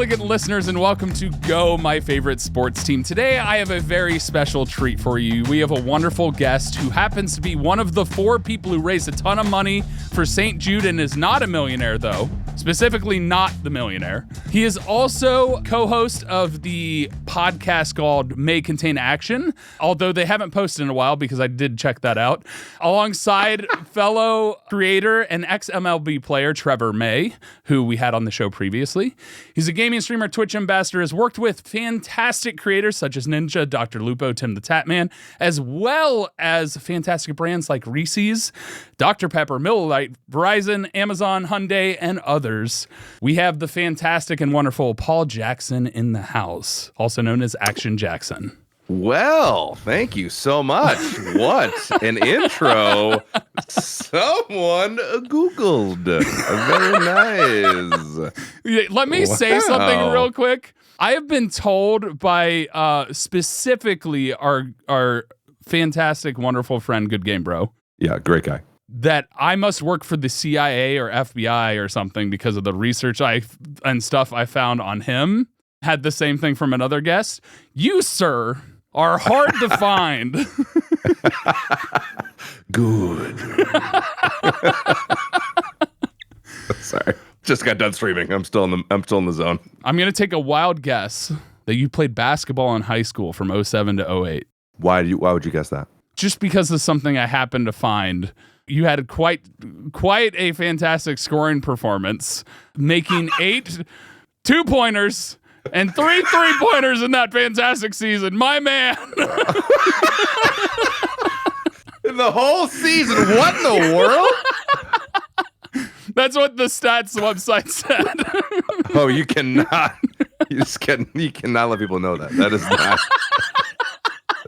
elegant listeners, and welcome to Go, my favorite sports team. Today, I have a very special treat for you. We have a wonderful guest who happens to be one of the 4 people who raised a ton of money for St. Jude and is not a millionaire, though. Specifically, not the millionaire. He is also co-host of the podcast called May Contain Action, although they haven't posted in a while because I did check that out, alongside fellow creator and ex-MLB player Trevor May, who we had on the show previously. He's a gaming streamer, Twitch ambassador, has worked with fantastic creators such as Ninja, Dr. Lupo, Tim the Tatman, as well as fantastic brands like Reese's, Dr. Pepper, Miller Lite, Verizon, Amazon, Hyundai, and others. We have the fantastic and wonderful Paul Jackson in the house, also known as ActionJaxon. Well, thank you so much. What an intro. Someone Googled. Very nice. Let me say something real quick. I have been told by specifically our fantastic, wonderful friend, Good Game Bro. Yeah, great guy. That I must work for the CIA or FBI or something because of the research and stuff I found on him. Had the same thing from another guest. You, sir, are hard to find. Good. Sorry. Just got done streaming. I'm still in the zone. I'm going to take a wild guess that you played basketball in high school from 07 to 08. Why would you guess that? Just because of something I happened to find. You had quite a fantastic scoring performance, making 8 2-pointers and 3 3-pointers in that fantastic season. My man. In the whole season? What in the world? That's what the stats website said. Oh, you cannot. You cannot let people know that. That is not.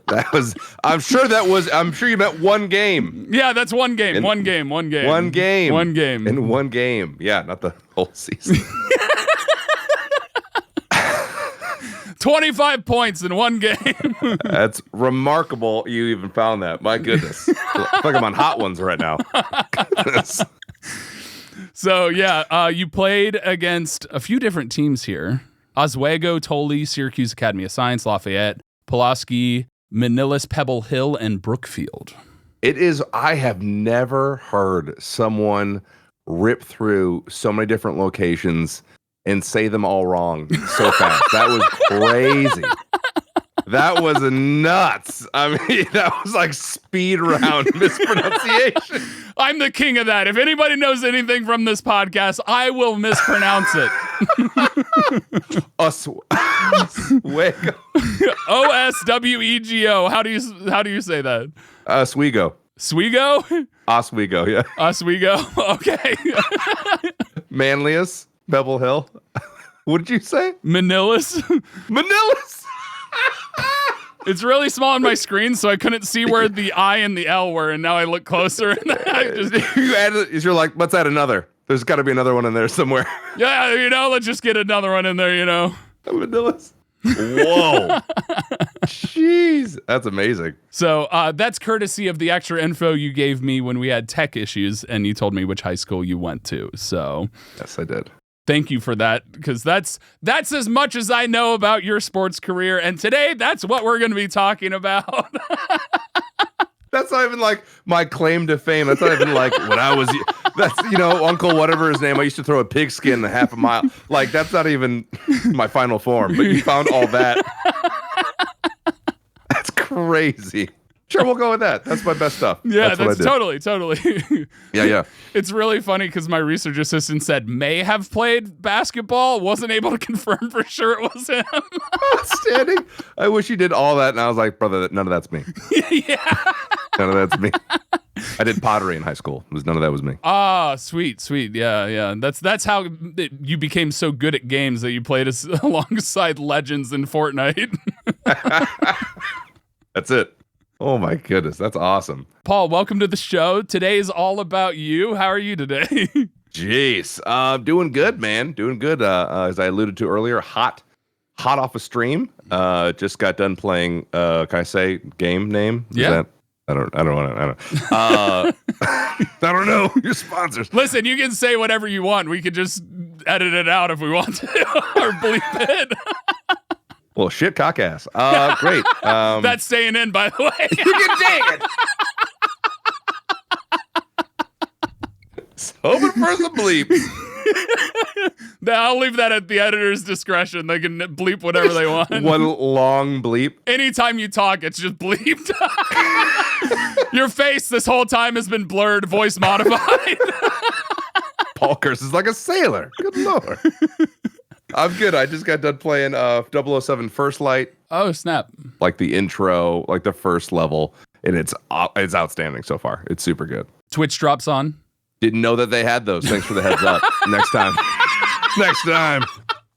That was. I'm sure you meant one game. Yeah, that's one game. One game. In one game. Yeah, not the whole season. 25 points in one game. That's remarkable. You even found that. My goodness. I feel like I'm on Hot Ones right now. So yeah, you played against a few different teams here: Oswego, Tully, Syracuse Academy of Science, Lafayette, Pulaski, Manillas, Pebble Hill, and Brookfield. I have never heard someone rip through so many different locations and say them all wrong so fast. That was crazy. That was nuts. I mean, that was like speed round mispronunciation. I'm the king of that. If anybody knows anything from this podcast, I will mispronounce it. Oswego. Oswego. How do you say that? Oswego. Swego? Oswego, yeah. Oswego. Okay. Manlius, Pebble Hill. What did you say? Manillas. Manillas. It's really small on my screen, so I couldn't see where the I and the L were, and now I look closer. And you're like, let's add another. There's got to be another one in there somewhere. Yeah, let's just get another one in there, Manillas. Whoa. Jeez. That's amazing. So that's courtesy of the extra info you gave me when we had tech issues, and you told me which high school you went to. So yes, I did. Thank you for that, because that's as much as I know about your sports career. And today, that's what we're going to be talking about. That's not even like my claim to fame. That's not even like when I was, that's, Uncle whatever his name. I used to throw a pigskin a half a mile. Like, that's not even my final form. But you found all that. That's crazy. Sure, we'll go with that. That's my best stuff. Yeah, that's totally. Yeah. It's really funny because my research assistant said may have played basketball. Wasn't able to confirm for sure it was him. Outstanding. I wish you did all that. And I was like, brother, none of that's me. Yeah. None of that's me. I did pottery in high school. None of that was me. Ah, sweet. Yeah. That's how you became so good at games that you played alongside legends in Fortnite. That's it. Oh my goodness, that's awesome. Paul, welcome to the show. Today is all about you. How are you today? Jeez, doing good, man. Doing good. As I alluded to earlier, hot off a stream. Just got done playing. Can I say game name? Yeah. I don't know. Your sponsors. Listen, you can say whatever you want. We could just edit it out if we want to or bleep it. Well, shit, cock ass. Great. That's staying in, by the way. You can dang it. Hoping for some bleeps. I'll leave that at the editor's discretion. They can bleep whatever they want. One long bleep. Anytime you talk, it's just bleeped. Your face this whole time has been blurred, voice modified. Paul curses like a sailor. Good Lord. I'm good. I just got done playing 007 First Light. Oh, snap. Like the intro, like the first level. And it's outstanding so far. It's super good. Twitch drops on. Didn't know that they had those. Thanks for the heads up. Next time. Next time.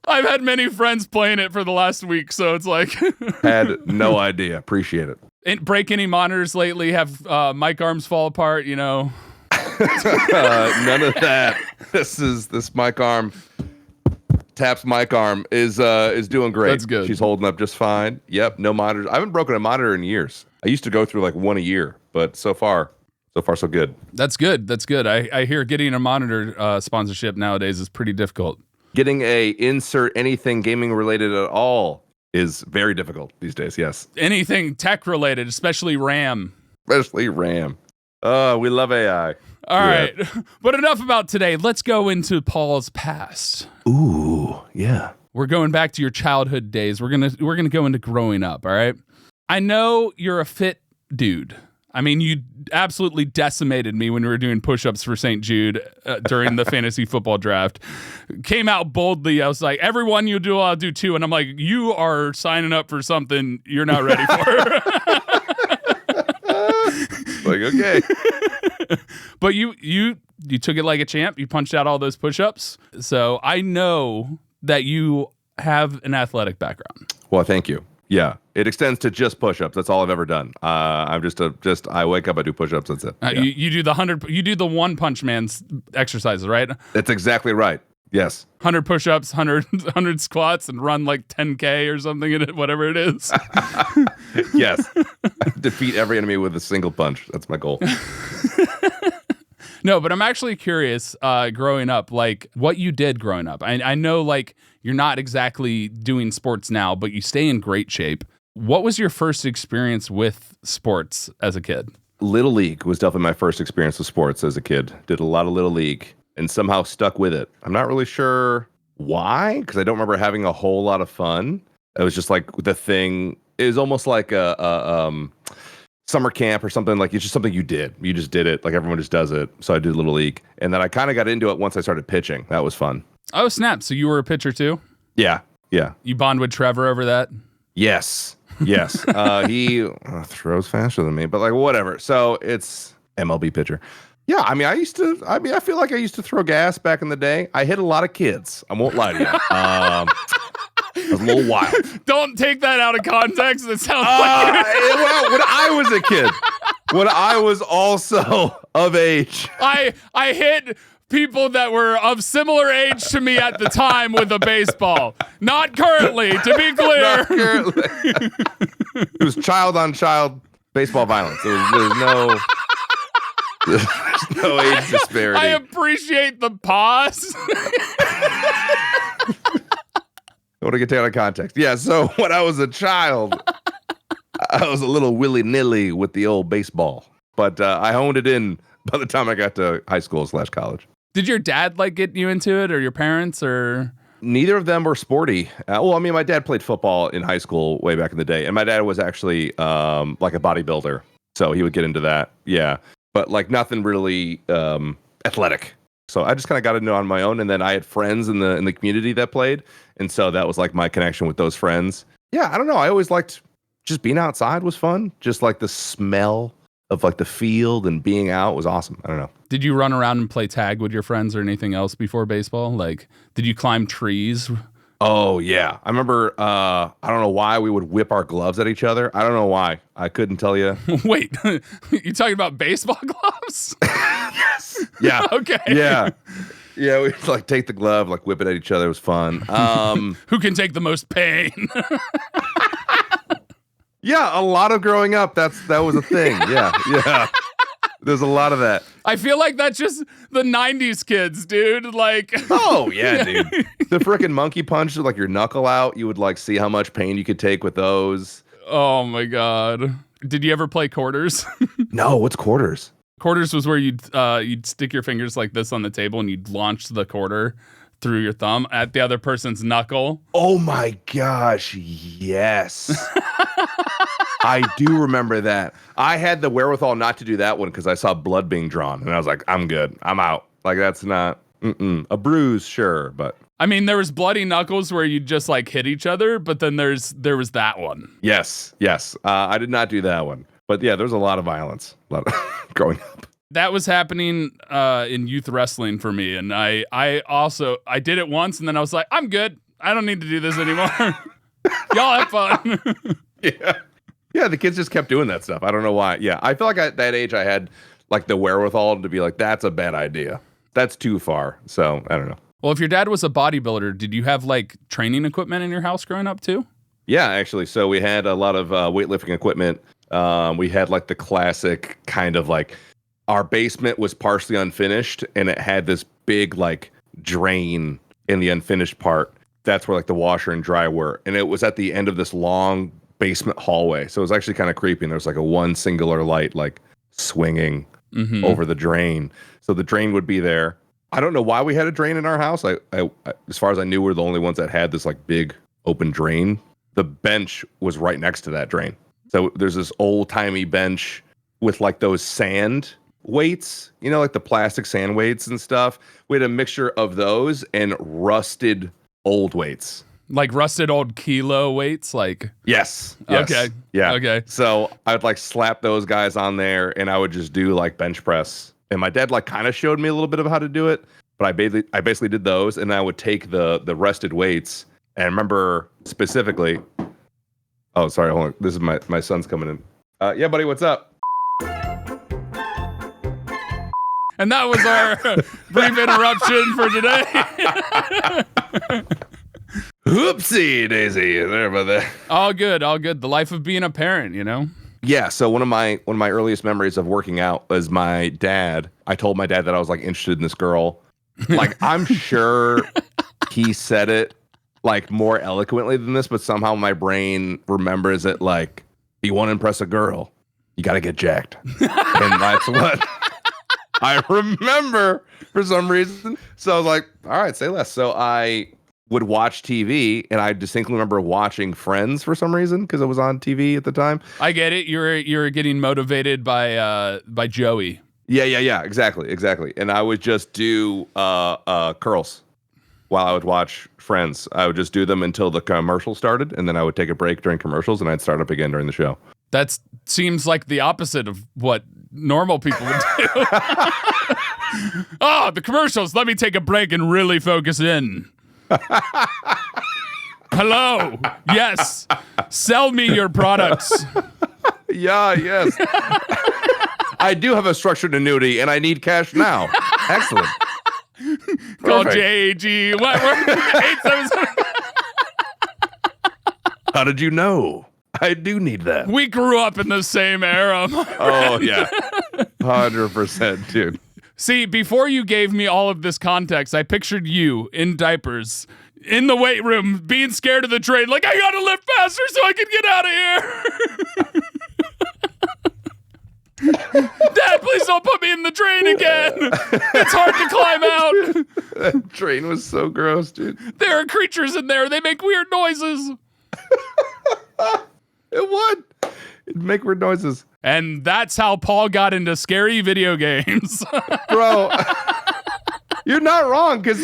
I've had many friends playing it for the last week, so it's like... Had no idea. Appreciate it. Break any monitors lately? Have mic arms fall apart, you know? None of that. This mic arm... Tap's mic arm is doing great. That's good. She's holding up just fine. Yep, no monitors. I haven't broken a monitor in years. I used to go through like one a year, but so far so good. That's good. That's good. I hear getting a monitor sponsorship nowadays is pretty difficult. Getting a insert anything gaming related at all is very difficult these days. Yes. Anything tech related, especially RAM. Especially RAM. Oh, we love AI. All right. But enough about today. Let's go into Paul's past. Ooh, yeah. We're going back to your childhood days. We're gonna go into growing up, all right? I know you're a fit dude. I mean, you absolutely decimated me when we were doing push-ups for St. Jude during the fantasy football draft. Came out boldly. I was like, everyone you do, I'll do too. And I'm like, you are signing up for something you're not ready for. Like, okay. But you took it like a champ. You punched out all those push-ups. So I know that you have an athletic background. Well, thank you. Yeah, it extends to just push-ups. That's all I've ever done. I'm I wake up, I do push-ups. That's it. Yeah. You do the 100. You do the One Punch Man's exercises, right? That's exactly right. Yes. 100 push-ups, 100 squats, and run like 10K or something. Whatever it is. Yes. Defeat every enemy with a single punch. That's my goal. No, but I'm actually curious. Growing up, like what you did growing up. I know, like you're not exactly doing sports now, but you stay in great shape. What was your first experience with sports as a kid? Little League was definitely my first experience with sports as a kid. Did a lot of Little League and somehow stuck with it. I'm not really sure why, because I don't remember having a whole lot of fun. It was just like the thing. It was almost like a summer camp or something. Like it's just something you did. You just did it. Like everyone just does it. So I did Little League. And then I kind of got into it once I started pitching. That was fun. Oh, snap. So you were a pitcher too? Yeah. Yeah. You bond with Trevor over that? Yes. Yes. He throws faster than me, but like whatever. So it's MLB pitcher. Yeah. I feel like I used to throw gas back in the day. I hit a lot of kids. I won't lie to you. It was a little wild. Don't take that out of context. It sounds like well, when I was a kid, when I was also of age, I hit people that were of similar age to me at the time with a baseball. Not currently, to be clear. Not currently. It was child on child baseball violence. There's no age disparity. I appreciate the pause. I want to get taken out of context. Yeah, so when I was a child, I was a little willy-nilly with the old baseball. But I honed it in by the time I got to high school/college. Did your dad like get you into it, or your parents, or? Neither of them were sporty. My dad played football in high school way back in the day. And my dad was actually like a bodybuilder. So he would get into that. Yeah. But like nothing really athletic. So I just kind of got into it on my own, and then I had friends in the community that played, and so that was like my connection with those friends. Yeah, I don't know. I always liked just being outside was fun. Just like the smell of like the field and being out was awesome. I don't know. Did you run around and play tag with your friends or anything else before baseball? Like, did you climb trees? Oh yeah, I remember. I don't know why we would whip our gloves at each other. I don't know why. I couldn't tell you. Wait, you talking about baseball gloves? Yes. Yeah. Okay. Yeah. Yeah. We'd like take the glove, like whip it at each other. It was fun. Who can take the most pain? Yeah, a lot of growing up. That was a thing. Yeah. Yeah. There's a lot of that. I feel like that's just the 90s kids, dude. Like, oh yeah, dude. The freaking monkey punch, like your knuckle out, you would like see how much pain you could take with those. Oh my God. Did you ever play quarters? No, what's quarters? Quarters was where you'd stick your fingers like this on the table and you'd launch the quarter through your thumb at the other person's knuckle. Oh my gosh, yes. I do remember that. I had the wherewithal not to do that one because I saw blood being drawn, and I was like, I'm good. I'm out. Like, that's not a bruise, sure, but I mean, there was bloody knuckles where you'd just like hit each other, but then there was that one. yes. I did not do that one, but yeah, there's a lot of violence, growing up. That was happening in youth wrestling for me, and I did it once, and then I was like, I'm good. I don't need to do this anymore. Y'all have fun. Yeah, the kids just kept doing that stuff. I don't know why. Yeah, I feel like at that age I had like the wherewithal to be like, that's a bad idea. That's too far. So I don't know. Well, if your dad was a bodybuilder, did you have like training equipment in your house growing up too? Yeah, actually. So we had a lot of weightlifting equipment. We had like the classic kind of like, our basement was partially unfinished and it had this big like drain in the unfinished part. That's where like the washer and dryer were. And it was at the end of this long basement hallway. So it was actually kind of creepy. And there was like a one singular light like swinging over the drain. So the drain would be there. I don't know why we had a drain in our house. I as far as I knew, we were the only ones that had this like big open drain. The bench was right next to that drain. So there's this old timey bench with like those sand weights, you know, like the plastic sand weights and stuff. We had a mixture of those and rusted old weights. Like rusted old kilo weights, like yes. Okay. Yeah. Okay. So I would like slap those guys on there and I would just do like bench press. And my dad like kind of showed me a little bit of how to do it, but I basically did those and I would take the rusted weights and I remember specifically. Oh, sorry, hold on. This is my son's coming in. Yeah, buddy, what's up? And that was our brief interruption for today. Oopsie daisy. There about that. All good. The life of being a parent, you know? Yeah, so one of my earliest memories of working out was my dad. I told my dad that I was like interested in this girl. Like, I'm sure he said it like more eloquently than this, but somehow my brain remembers it like, you want to impress a girl, you got to get jacked. And that's what I remember for some reason. So I was like, all right, say less. So I would watch TV, and I distinctly remember watching Friends for some reason because it was on TV at the time. I get it. You're getting motivated by Joey. Yeah. Exactly. And I would just do curls while I would watch Friends. I would just do them until the commercial started, and then I would take a break during commercials, and I'd start up again during the show. That seems like the opposite of what normal people would do. Oh, the commercials. Let me take a break and really focus in. Hello. Yes. Sell me your products. Yes. I do have a structured annuity, and I need cash now. Excellent. Call JAG. 877. How did you know? I do need that. We grew up in the same era. Oh, yeah. 100%, dude. See, before you gave me all of this context, I pictured you in diapers, in the weight room, being scared of the train, like, I gotta lift faster so I can get out of here. Dad, please don't put me in the train again. It's hard to climb out. That train was so gross, dude. There are creatures in there. They make weird noises. It would. It'd make weird noises. And that's how Paul got into scary video games. Bro, you're not wrong, because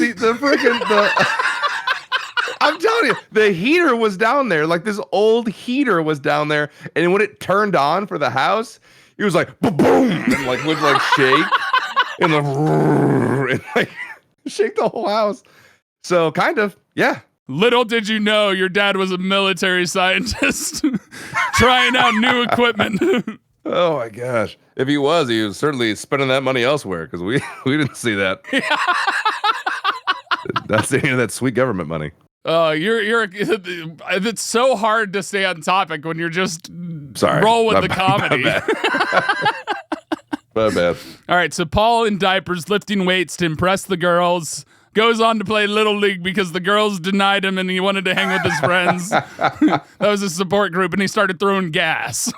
I'm telling you, the heater was down there. Like, this old heater was down there, and when it turned on for the house, it was like boom, and like would like shake and like shake the whole house. So kind of, yeah. Little did you know your dad was a military scientist trying out new equipment. Oh my gosh. If he was certainly spending that money elsewhere, because we didn't see that. That's any of that sweet government money. It's so hard to stay on topic when you're just sorry. roll with the comedy. My bad. All right, so Paul in diapers lifting weights to impress the girls. Goes on to play Little League because the girls denied him and he wanted to hang with his friends. That was his support group, and he started throwing gas.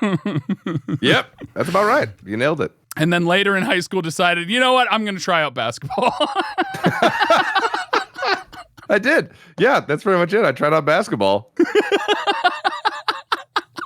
Yep, that's about right. You nailed it. And then later in high school decided, you know what? I'm going to try out basketball. I did. Yeah, that's pretty much it. I tried out basketball.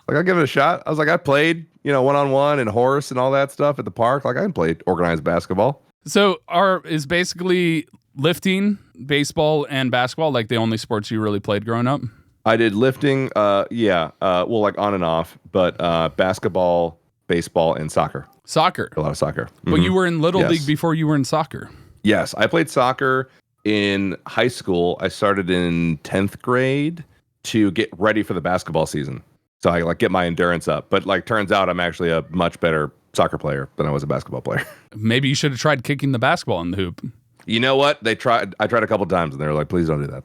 I'll give it a shot. I was like, I played, one-on-one and horse and all that stuff at the park. Like, I played organized basketball. So is basically lifting, baseball, and basketball like the only sports you really played growing up? I did lifting, like on and off, but basketball, baseball, and soccer. Soccer? A lot of soccer. But you were in Little League before you were in soccer. Yes, I played soccer in high school. I started in 10th grade to get ready for the basketball season. So I get my endurance up. But turns out I'm actually a much better soccer player than I was a basketball player. Maybe you should have tried kicking the basketball in the hoop. You know what? I tried a couple times and they were like, please don't do that.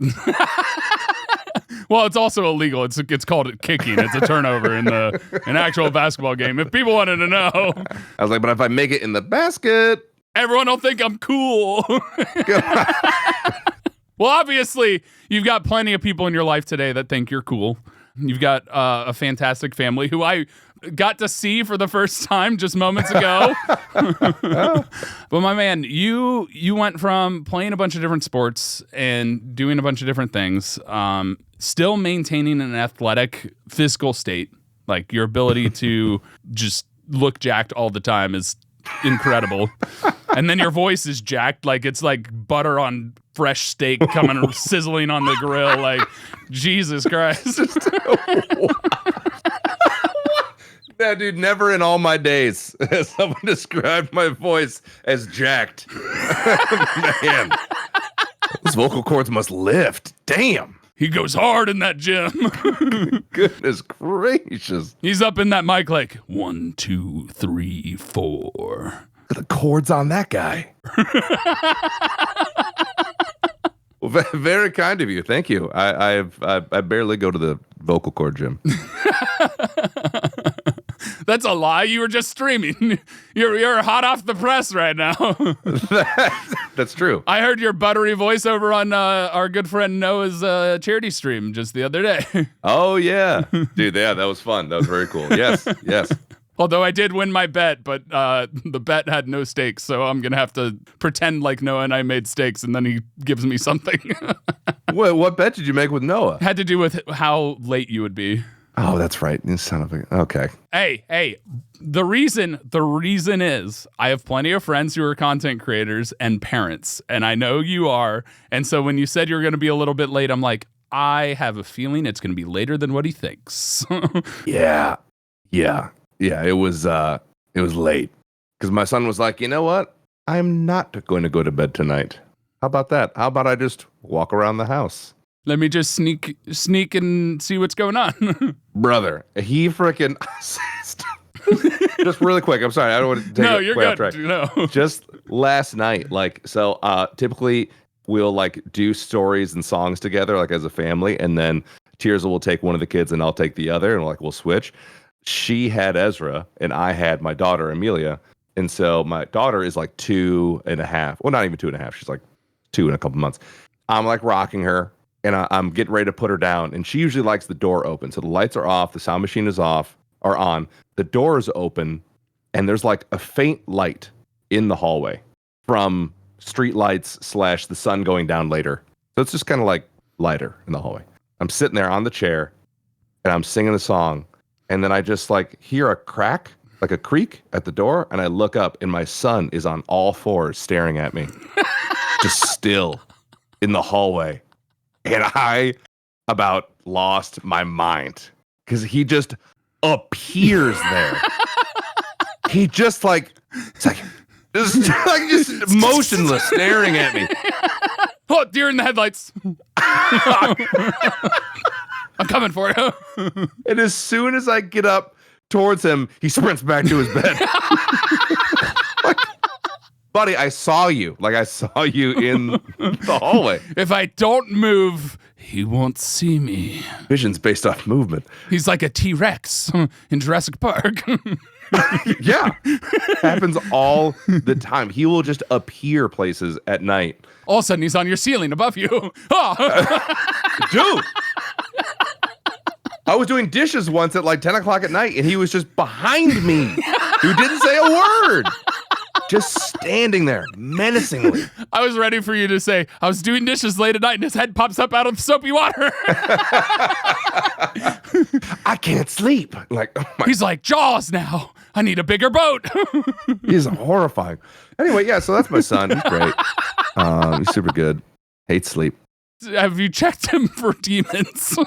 Well, it's also illegal. It's called kicking. It's a turnover in an actual basketball game. If people wanted to know. I was like, but if I make it in the basket, everyone will think I'm cool. Well, obviously, you've got plenty of people in your life today that think you're cool. You've got a fantastic family who I got to see for the first time just moments ago. But my man, you went from playing a bunch of different sports and doing a bunch of different things, still maintaining an athletic physical state. Like your ability to just look jacked all the time is incredible. And then your voice is jacked, like it's like butter on fresh steak coming sizzling on the grill. Like, Jesus Christ. Yeah, dude, never in all my days has someone described my voice as jacked. Man, those vocal cords must lift. Damn. He goes hard in that gym. Goodness gracious. He's up in that mic like 1, 2, 3, 4. The chords on that guy. Well, very kind of you. Thank you. I barely go to the vocal cord gym. That's a lie. You were just streaming. You're hot off the press right now. That's true. I heard your buttery voice over on our good friend Noah's charity stream just the other day. Oh, yeah. Dude, yeah, that was fun. That was very cool. Yes, yes. Although I did win my bet, but the bet had no stakes, so I'm going to have to pretend like Noah and I made stakes, and then he gives me something. What bet did you make with Noah? Had to do with how late you would be. Oh, that's right. You son of a... Okay. Hey, the reason is I have plenty of friends who are content creators and parents, and I know you are, and so when you said you were going to be a little bit late, I'm like, I have a feeling it's going to be later than what he thinks. Yeah, it was late because my son was like, you know what? I'm not going to go to bed tonight. How about that? How about I just walk around the house? Let me just sneak and see what's going on. Brother, he freaking... Just really quick. I'm sorry. I don't want to take No, it you're way good. off track. No. Just last night, typically we'll do stories and songs together, as a family. And then Tirza will take one of the kids and I'll take the other, and we'll switch. She had Ezra and I had my daughter, Amelia. And so my daughter is 2.5. Well, not even 2.5. She's 2 in a couple months. I'm rocking her. And I'm getting ready to put her down. And she usually likes the door open. So the lights are off. The sound machine is off or on. The door is open. And there's a faint light in the hallway from street lights / the sun going down later. So it's just kind of lighter in the hallway. I'm sitting there on the chair and I'm singing a song. And then I just hear a crack, a creak at the door. And I look up and my son is on all fours staring at me. Just still in the hallway. And I about lost my mind because he just appears there. He just just motionless staring at me. Oh, deer in the headlights. I'm coming for you. And as soon as I get up towards him, he sprints back to his bed. Buddy, I saw you. I saw you in the hallway. If I don't move, he won't see me. Vision's based off movement. He's like a T-Rex in Jurassic Park. Yeah. Happens all the time. He will just appear places at night. All of a sudden, he's on your ceiling above you. Oh. Dude. I was doing dishes once at like 10 o'clock at night, and he was just behind me. Who didn't say a word. Just standing there menacingly. I was ready for you to say, I was doing dishes late at night and his head pops up out of soapy water. I can't sleep. Like, oh my. He's like, Jaws now. I need a bigger boat. He's horrifying. Anyway, yeah, so that's my son. He's great. He's super good. Hates sleep. Have you checked him for demons?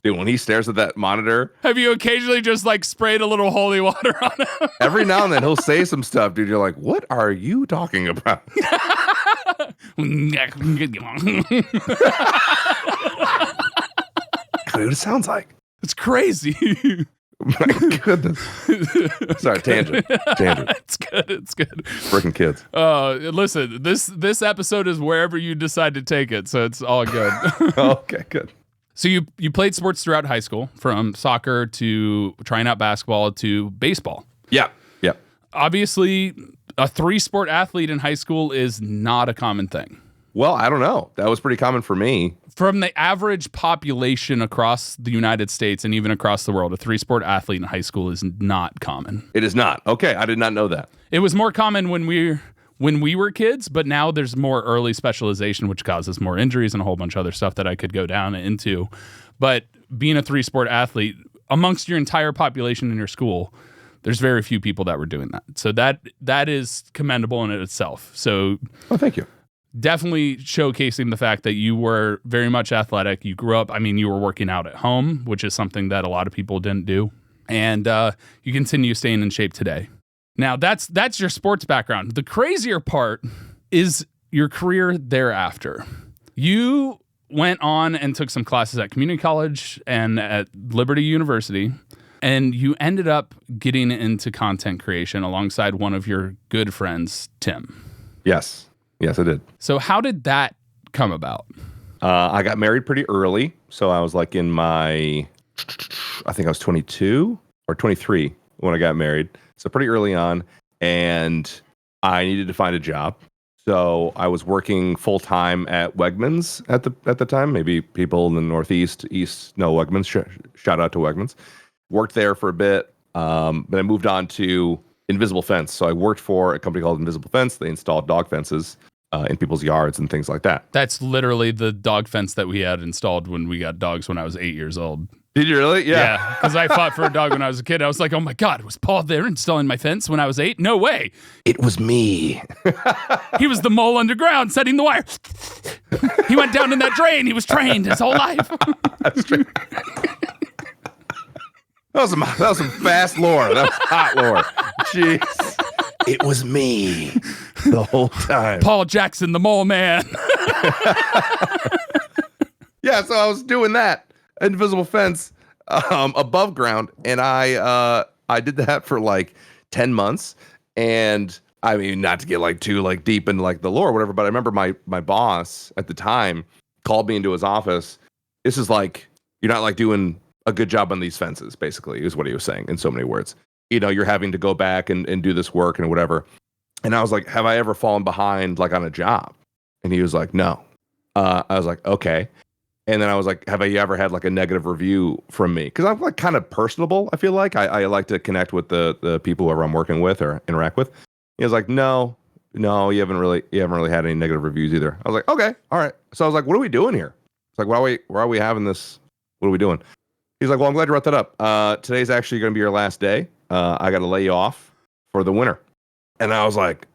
Dude, when he stares at that monitor. Have you occasionally just like sprayed a little holy water on him? Every now and then he'll say some stuff, dude. You're like, what are you talking about? God, what it sounds like. It's crazy. My goodness. Sorry, tangent. It's good. Freaking kids. Listen, this episode is wherever you decide to take it, so it's all good. Okay, good. So you played sports throughout high school, from soccer to trying out basketball to baseball. Yeah. Obviously, a 3-sport athlete in high school is not a common thing. Well, I don't know. That was pretty common for me. From the average population across the United States and even across the world, a 3-sport athlete in high school is not common. It is not. Okay, I did not know that. It was more common when we were kids, but now there's more early specialization, which causes more injuries and a whole bunch of other stuff that I could go down into. But being a 3-sport athlete, amongst your entire population in your school, there's very few people that were doing that. So that is commendable in itself. So, thank you. Definitely showcasing the fact that you were very much athletic. You grew up, you were working out at home, which is something that a lot of people didn't do. And you continue staying in shape today. Now, that's your sports background. The crazier part is your career thereafter. You went on and took some classes at community college and at Liberty University, and you ended up getting into content creation alongside one of your good friends, Tim. Yes, I did. So how did that come about? I got married pretty early. So I was like I think I was 22 or 23 when I got married. So pretty early on, and I needed to find a job. So I was working full time at Wegmans at the time. Maybe people in the Northeast, East know Wegmans. Shout out to Wegmans. Worked there for a bit, but I moved on to Invisible Fence. So I worked for a company called Invisible Fence. They installed dog fences in people's yards and things like that. That's literally the dog fence that we had installed when we got dogs when I was 8 years old. Did you really? Yeah, because I fought for a dog when I was a kid. I was like, oh my God, was Paul there installing my fence when I was 8? No way. It was me. He was the mole underground setting the wire. He went down in that drain. He was trained his whole life. That's true. That was some fast lore. That was hot lore. Jeez. It was me the whole time. Paul Jackson, the mole man. Yeah, so I was doing that. Invisible Fence above ground, and I did that for like 10 months. And I mean, not to get like too like deep into like the lore or whatever, but I remember my boss at the time called me into his office. This is like, you're not like doing a good job on these fences, basically, is what he was saying in so many words. You're having to go back and do this work and whatever. And I was like, have I ever fallen behind like on a job? And he was like, no. I was like, okay. And then I was like, have I ever had like a negative review from me? Because I'm like kind of personable. I feel like I like to connect with the people whoever I'm working with or interact with. He was like, no, you haven't really had any negative reviews either. I was like, okay, all right. So I was like, what are we doing here? It's like, why are we having this? What are we doing? He's like, well, I'm glad you brought that up. Today's actually going to be your last day. I got to lay you off for the winter. And I was like,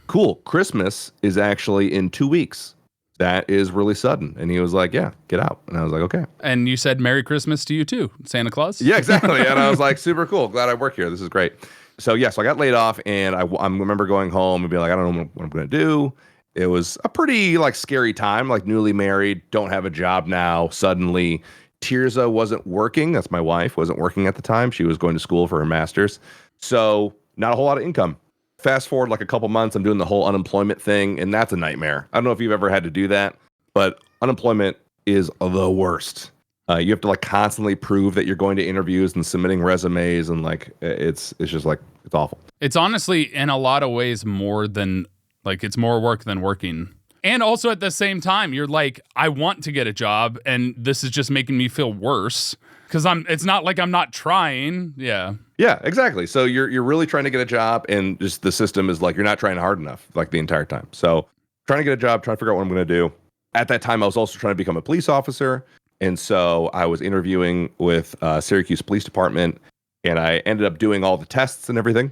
cool. Christmas is actually in 2 weeks. That is really sudden. And he was like, yeah, get out. And I was like, okay. And you said Merry Christmas to you too, Santa Claus? Yeah, exactly. And I was like, super cool. Glad I work here. This is great. So yeah, so I got laid off, and I remember going home and being like, I don't know what I'm going to do. It was a pretty like scary time, like newly married, don't have a job now. Suddenly Tirza wasn't working. That's my wife, wasn't working at the time. She was going to school for her master's. So not a whole lot of income. Fast forward like a couple months, I'm doing the whole unemployment thing, and that's a nightmare. I don't know if you've ever had to do that, but unemployment is the worst. You have to like constantly prove that you're going to interviews and submitting resumes, and like it's just like it's awful. It's honestly in a lot of ways more than like it's more work than working. And also at the same time, you're like, I want to get a job, and this is just making me feel worse because it's not like I'm not trying. Yeah. Yeah, exactly. So you're really trying to get a job, and just the system is like you're not trying hard enough like the entire time. So trying to get a job, trying to figure out what I'm going to do. At that time, I was also trying to become a police officer. And so I was interviewing with Syracuse Police Department, and I ended up doing all the tests and everything.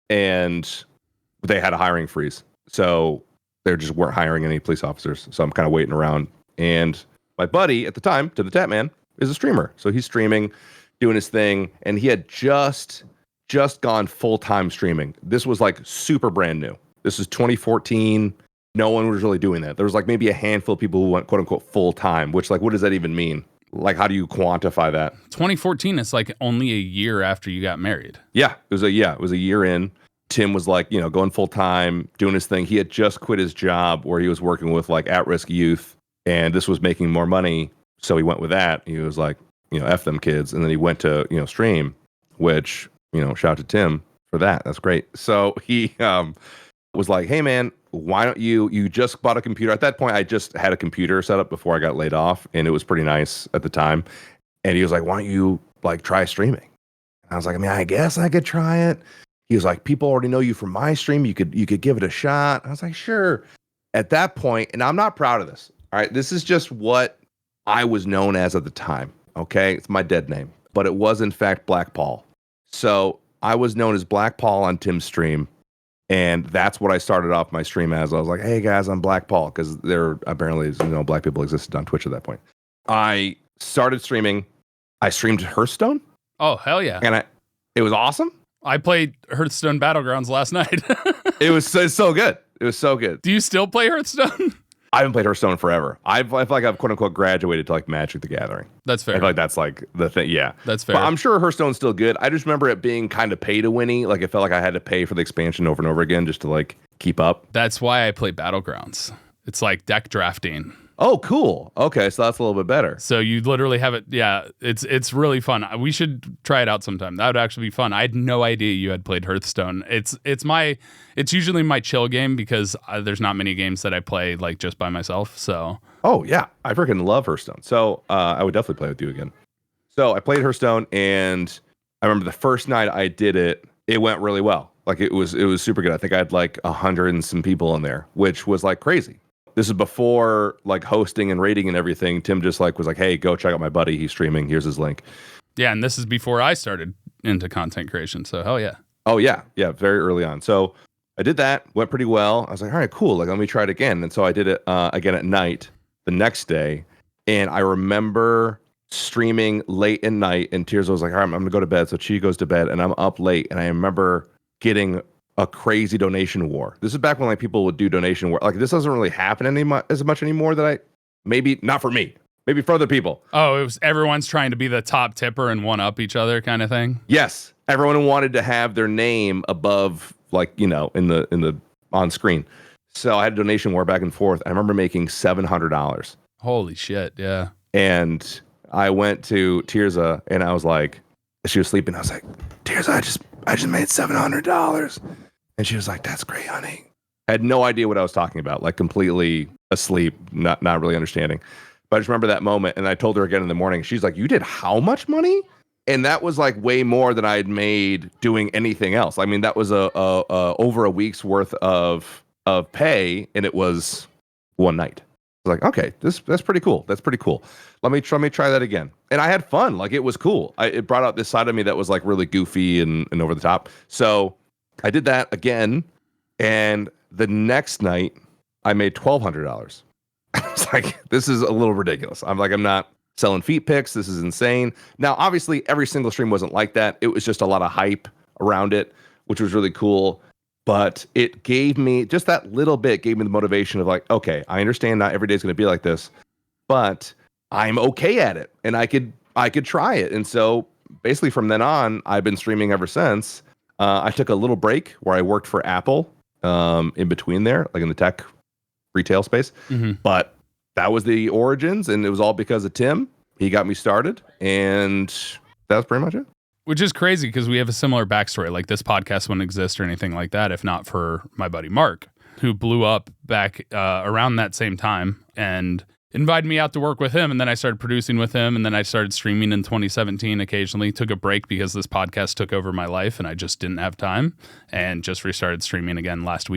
And they had a hiring freeze. So they just weren't hiring any police officers. So I'm kind of waiting around. And my buddy at the time, To the Tap Man, is a streamer. So he's streaming, doing his thing. And he had just gone full-time streaming. This was like super brand new. This is 2014. No one was really doing that. There was like maybe a handful of people who went quote unquote full time, which like, what does that even mean? Like, how do you quantify that? 2014 is like only a year after you got married. Yeah, it was a year in. Tim was like, going full time, doing his thing. He had just quit his job where he was working with like at-risk youth, and this was making more money. So he went with that. He was like, F them kids. And then he went to, stream, which, shout out to Tim for that. That's great. So he was like, hey man, why don't you just bought a computer. At that point, I just had a computer set up before I got laid off, and it was pretty nice at the time. And he was like, why don't you like try streaming? And I was like, I mean, I guess I could try it. He was like, people already know you from my stream. You could give it a shot. I was like, sure. At that point, and I'm not proud of this. All right. This is just what I was known as at the time. Okay. It's my dead name, but it was in fact Black Paul. So I was known as Black Paul on Tim's stream. And that's what I started off my stream as. I was like, hey guys, I'm Black Paul, because there apparently black people existed on Twitch at that point. I started streaming. I streamed Hearthstone. Oh, hell yeah. And it was awesome. I played Hearthstone Battlegrounds last night. It's so good. It was so good. Do you still play Hearthstone? I haven't played Hearthstone forever. I feel like I've quote unquote graduated to like Magic the Gathering. That's fair. I feel like that's like the thing. Yeah. That's fair. But I'm sure Hearthstone's still good. I just remember it being kind of pay to winny. Like it felt like I had to pay for the expansion over and over again just to like keep up. That's why I play Battlegrounds. It's like deck drafting. Oh, cool. Okay, so that's a little bit better. So you literally have it. Yeah, it's really fun. We should try it out sometime. That would actually be fun. I had no idea you had played Hearthstone. It's usually my chill game because there's not many games that I play like just by myself. So. Oh yeah, I freaking love Hearthstone. So I would definitely play with you again. So I played Hearthstone, and I remember the first night I did it, it went really well. Like it was super good. I think I had like 100 and some people in there, which was like crazy. This is before like hosting and rating and everything. Tim just like was like, hey, go check out my buddy. He's streaming. Here's his link. Yeah, and this is before I started into content creation. So hell yeah. Oh yeah, very early on. So I did that. Went pretty well. I was like, all right, cool. Like let me try it again. And so I did it again at night the next day. And I remember streaming late at night, and Tears was like, all right, I'm gonna go to bed. So she goes to bed, and I'm up late. And I remember getting a crazy donation war. This is back when like people would do donation war. Like this doesn't really happen as much anymore. Maybe not for me, maybe for other people. Oh, it was everyone's trying to be the top tipper and one up each other kind of thing. Yes, everyone wanted to have their name above, like in the on screen. So I had a donation war back and forth. I remember making $700. Holy shit! Yeah. And I went to Tirza, and I was like, she was sleeping. I was like, Tirza, I just made $700. And she was like, that's great, honey. I had no idea what I was talking about, like completely asleep, not really understanding. But I just remember that moment, and I told her again in the morning. She's like, you did how much money? And that was like way more than I had made doing anything else. I mean, that was over a week's worth of pay, and it was one night. I was like, okay, that's pretty cool. That's pretty cool. Let me try that again. And I had fun. Like it was cool. It brought out this side of me that was like really goofy and over the top. So I did that again. And the next night I made $1,200. I was like, this is a little ridiculous. I'm not selling feet pics. This is insane. Now, obviously every single stream wasn't like that. It was just a lot of hype around it, which was really cool. But it gave me just that little bit, gave me the motivation of like, okay, I understand not every day is going to be like this, but I'm okay at it, and I could try it. And so basically from then on, I've been streaming ever since. I took a little break where I worked for Apple in between there, like in the tech retail space. Mm-hmm. But that was the origins, and it was all because of Tim. he got me started, and that's pretty much it. Which is crazy because we have a similar backstory. Like this podcast wouldn't exist or anything like that if not for my buddy Mark, who blew up back around that same time and invited me out to work with him. And then I started producing with him. And then I started streaming in 2017 occasionally. Took a break because this podcast took over my life and I just didn't have time, and just restarted streaming again last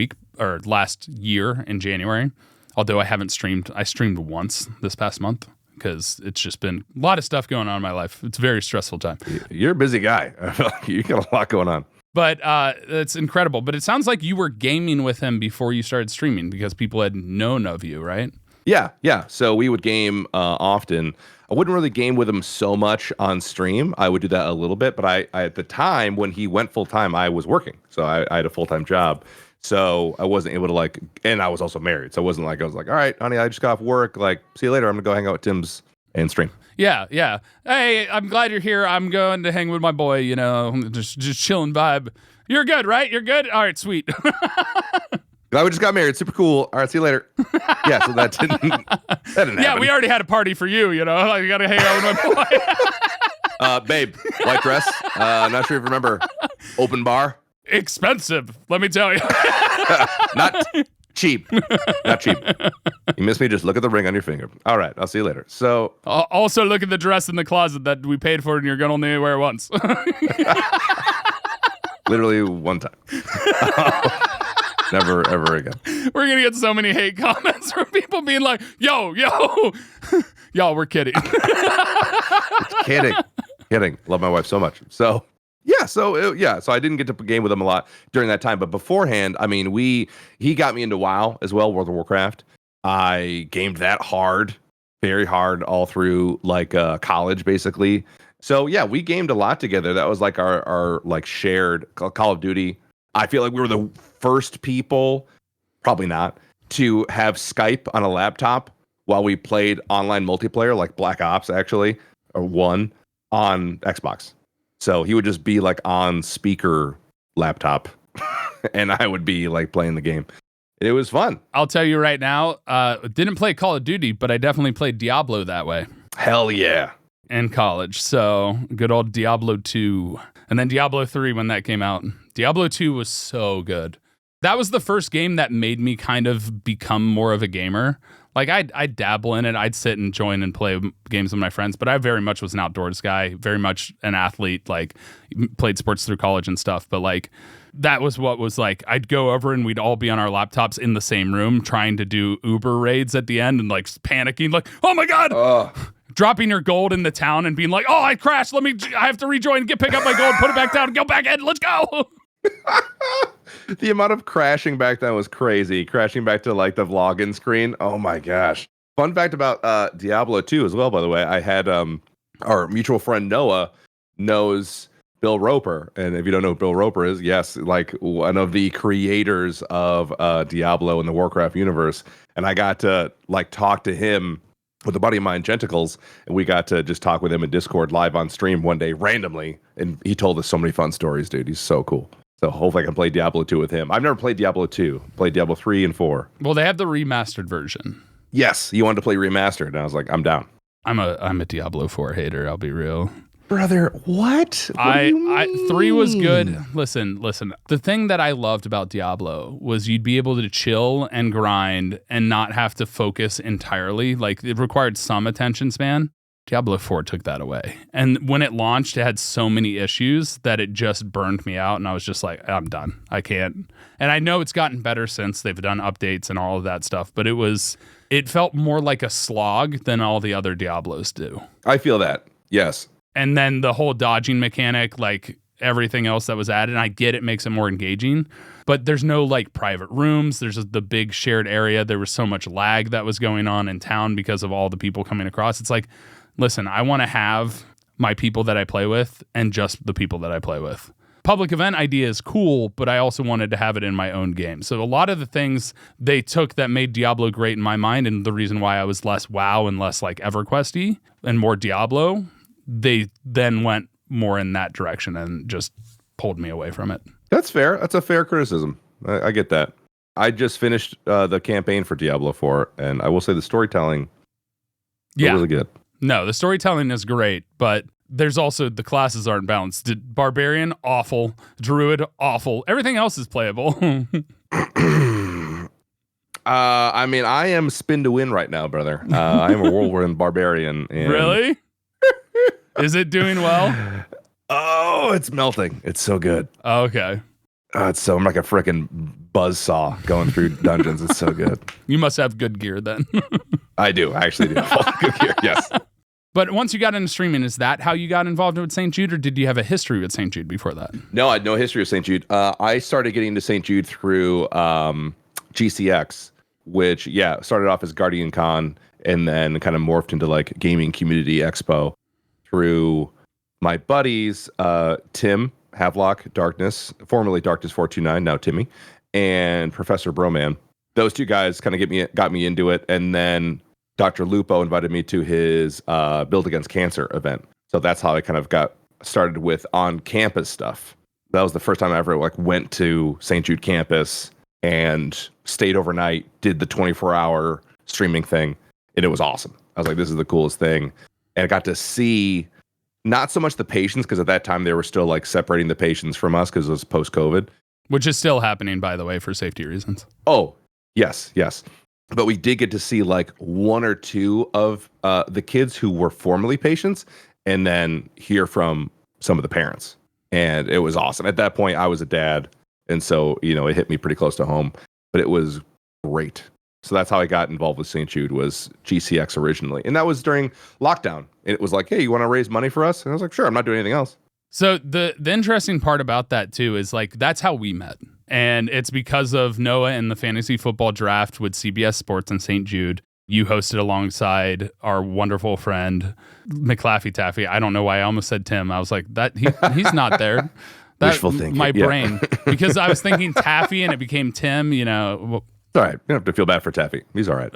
year in January. Although I haven't streamed. I streamed once this past month because it's just been a lot of stuff going on in my life. It's a very stressful time. You're a busy guy. You got a lot going on. But it's incredible. But it sounds like you were gaming with him before you started streaming because people had known of you, right? Yeah. So we would game often. I wouldn't really game with him so much on stream. I would do that a little bit, but I at the time when he went full time, I was working. So I had a full-time job. So I wasn't able to and I was also married. So it wasn't like I was like, all right, honey, I just got off work. Like, see you later. I'm gonna go hang out with Tim's and stream. Yeah. Hey, I'm glad you're here. I'm going to hang with my boy, just chilling vibe. You're good, right? You're good? All right, sweet. I just got married. Super cool. All right, see you later. Yeah, so that didn't happen. Yeah, we already had a party for you, Like, you got to hang out with my boy. Babe, white dress. Not sure if you remember. Open bar. Expensive, let me tell you. Not cheap. Not cheap. You miss me, just look at the ring on your finger. All right, I'll see you later. So also look at the dress in the closet that we paid for and you're going to only wear once. Literally one time. Never ever again. We're going to get so many hate comments from people being like, yo, y'all, we're kidding. Kidding. Love my wife so much. So So I didn't get to game with him a lot during that time. But beforehand, I mean, he got me into WoW as well, World of Warcraft. I gamed that hard, very hard all through college, basically. So yeah, we gamed a lot together. That was like our shared Call of Duty. I feel like we were the first people, probably not, to have Skype on a laptop while we played online multiplayer, like Black Ops actually, or 1 on Xbox. So he would just be on speaker laptop and I would be playing the game. It was fun. I'll tell you right now, didn't play Call of Duty, but I definitely played Diablo that way. Hell yeah. In college. So good old Diablo 2. And then Diablo 3 when that came out. Diablo 2 was so good. That was the first game that made me kind of become more of a gamer. I'd dabble in it. I'd sit and join and play games with my friends, but I very much was an outdoors guy, very much an athlete, played sports through college and stuff. But that was what was I'd go over and we'd all be on our laptops in the same room trying to do Uber raids at the end and panicking, oh my God. Dropping your gold in the town and being oh, I crashed. I have to rejoin, pick up my gold, put it back down, go back in. Let's go. The amount of crashing back then was crazy. Crashing back to the vlogin screen. Oh my gosh. Fun fact about Diablo 2 as well, by the way. I had our mutual friend Noah knows Bill Roper. And if you don't know who Bill Roper is, yes, one of the creators of Diablo in the Warcraft universe. And I got to talk to him with a buddy of mine, Genticles, and we got to just talk with him in Discord live on stream one day randomly. And he told us so many fun stories, dude. He's so cool. So hopefully I can play Diablo 2 with him. I've never played Diablo 2. Played Diablo 3 and 4. Well, they have the remastered version. Yes, you wanted to play remastered, and I was like, I'm down. I'm a Diablo 4 hater, I'll be real. Brother, what? What do you mean? 3 was good. Listen. The thing that I loved about Diablo was you'd be able to chill and grind and not have to focus entirely. It required some attention span. Diablo 4 took that away. And when it launched, it had so many issues that it just burned me out. And I was just I'm done. I can't. And I know it's gotten better since they've done updates and all of that stuff. But it felt more like a slog than all the other Diablos do. I feel that. Yes. And then the whole dodging mechanic, everything else that was added, and I get it makes it more engaging. But there's no private rooms. There's the big shared area. There was so much lag that was going on in town because of all the people coming across. It's listen, I want to have my people that I play with and just the people that I play with. Public event idea is cool, but I also wanted to have it in my own game. So a lot of the things they took that made Diablo great in my mind, and the reason why I was less WoW and less EverQuest-y and more Diablo, they then went more in that direction and just pulled me away from it. That's fair. That's a fair criticism. I get that. I just finished the campaign for Diablo 4, and I will say the storytelling was really good. No, the storytelling is great, but there's also the classes aren't balanced. Barbarian, awful. Druid, awful. Everything else is playable. I mean, I am spin to win right now, brother. I am a whirlwind barbarian. And Really? Is it doing well? oh, it's melting. It's so good. Okay. I'm like a freaking buzzsaw going through dungeons. It's so good. You must have good gear then. I do. I actually do. Good gear. Yes. But once you got into streaming, is that how you got involved with St. Jude, or did you have a history with St. Jude before that? No, I had no history with St. Jude. I started getting into St. Jude through GCX, which, started off as Guardian Con and then kind of morphed into like Gaming Community Expo through my buddies, Tim Havelock Darkness, formerly Darkness 429, now Timmy, and Professor Broman. Those two guys kind of got me into it, and then Dr. Lupo invited me to his Build Against Cancer event. So that's how I kind of got started with on-campus stuff. That was the first time I ever went to St. Jude campus and stayed overnight, did the 24-hour streaming thing, and it was awesome. I was like, this is the coolest thing. And I got to see not so much the patients, because at that time they were still separating the patients from us because it was post-COVID. Which is still happening, by the way, for safety reasons. Oh, yes. But we did get to see one or two of the kids who were formerly patients and then hear from some of the parents. And it was awesome. At that point, I was a dad. And so, it hit me pretty close to home. But it was great. So that's how I got involved with St. Jude, was GCX originally. And that was during lockdown. And it was like, hey, you want to raise money for us? And I was like, sure, I'm not doing anything else. So the interesting part about that, too, is that's how we met. And it's because of Noah and the fantasy football draft with CBS Sports and St. Jude. You hosted alongside our wonderful friend, McLaffy Taffy. I don't know why I almost said Tim. I was like, he's not there. Wishful thinking. My brain. Because I was thinking Taffy and it became Tim, It's all right. You don't have to feel bad for Taffy. He's all right.